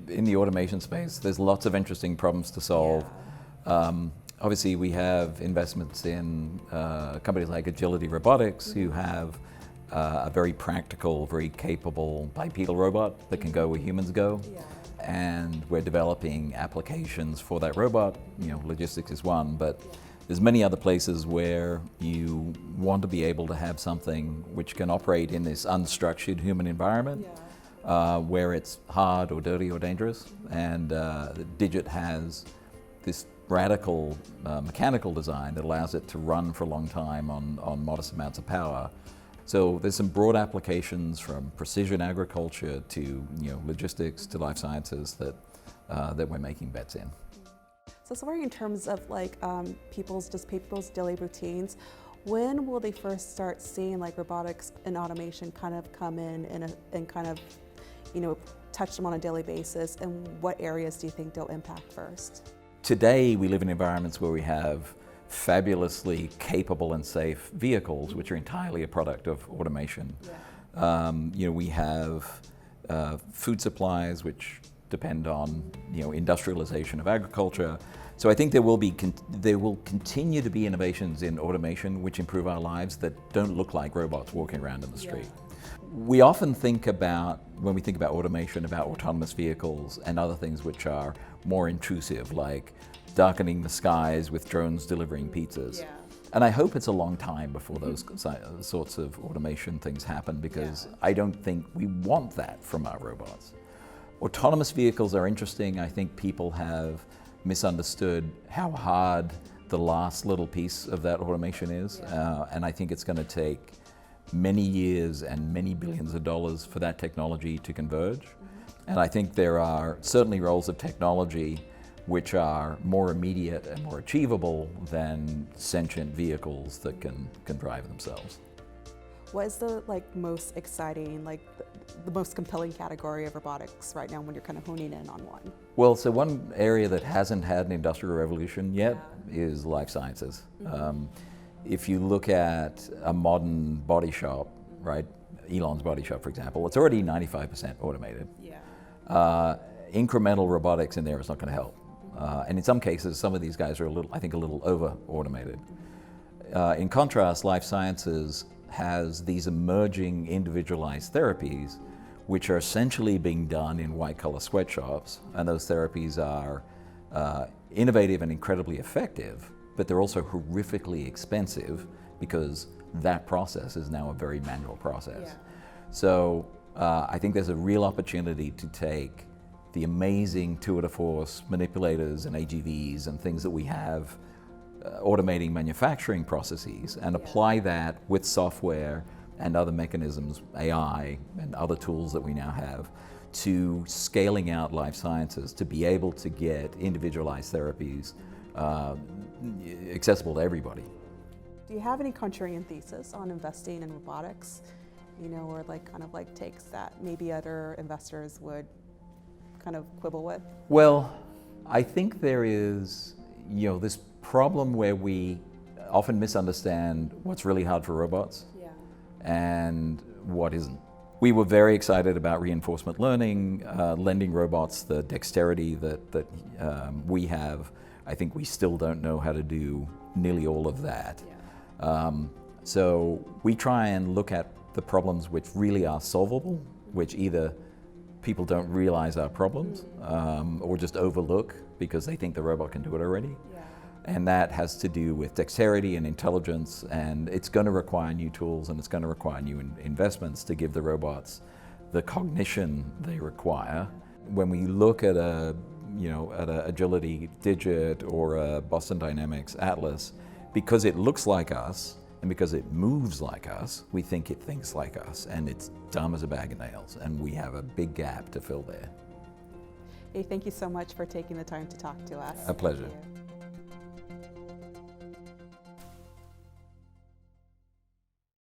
in the automation space, there's lots of interesting problems to solve. Obviously, we have investments in companies like Agility Robotics, who have a very practical, very capable bipedal robot that can go where humans go. And we're developing applications for that robot. You know, logistics is one, but there's many other places where you want to be able to have something which can operate in this unstructured human environment, where it's hard or dirty or dangerous. And Digit has this radical mechanical design that allows it to run for a long time on modest amounts of power. So there's some broad applications from precision agriculture to logistics to life sciences that we're making bets in. So somewhere in terms of like people's daily routines, when will they first start seeing like robotics and automation kind of come in and kind of touch them on a daily basis, and what areas do you think they'll impact first? Today we live in environments where we have fabulously capable and safe vehicles, which are entirely a product of automation. We have food supplies which depend on industrialization of agriculture. So I think there will continue to be innovations in automation which improve our lives that don't look like robots walking around in the street. We often think about, when we think about automation, about autonomous vehicles and other things which are more intrusive, like darkening the skies with drones delivering pizzas. And I hope it's a long time before those sorts of automation things happen, because I don't think we want that from our robots. Autonomous vehicles are interesting. I think people have misunderstood how hard the last little piece of that automation is. And I think it's going to take many years and many billions of dollars for that technology to converge. And I think there are certainly roles of technology which are more immediate and more achievable than sentient vehicles that can drive themselves. What is the most exciting, the most compelling category of robotics right now when you're kind of honing in on one? Well, so one area that hasn't had an industrial revolution yet is life sciences. If you look at a modern body shop, right, Elon's body shop, for example, it's already 95% automated. Incremental robotics in there is not going to help. And in some cases, some of these guys are I think a little over-automated. In contrast, life sciences has these emerging individualized therapies which are essentially being done in white-collar sweatshops, and those therapies are innovative and incredibly effective, but they're also horrifically expensive because that process is now a very manual process. So I think there's a real opportunity to take the amazing tour de force manipulators and AGVs and things that we have automating manufacturing processes and apply that with software and other mechanisms, AI and other tools that we now have, to scaling out life sciences to be able to get individualized therapies accessible to everybody. Do you have any contrarian thesis on investing in robotics, or takes that maybe other investors would kind of quibble with? Well, I think there is this problem where we often misunderstand what's really hard for robots and what isn't. We were very excited about reinforcement learning, lending robots the dexterity that we have. I think we still don't know how to do nearly all of that. So we try and look at the problems which really are solvable, which either people don't realize are problems or just overlook because they think the robot can do it already. And that has to do with dexterity and intelligence, and it's going to require new tools and it's going to require new investments to give the robots the cognition they require. When we look at a Agility Digit or a Boston Dynamics Atlas, because it looks like us and because it moves like us, we think it thinks like us, and it's dumb as a bag of nails, and we have a big gap to fill there. Hey, thank you so much for taking the time to talk to us. A pleasure.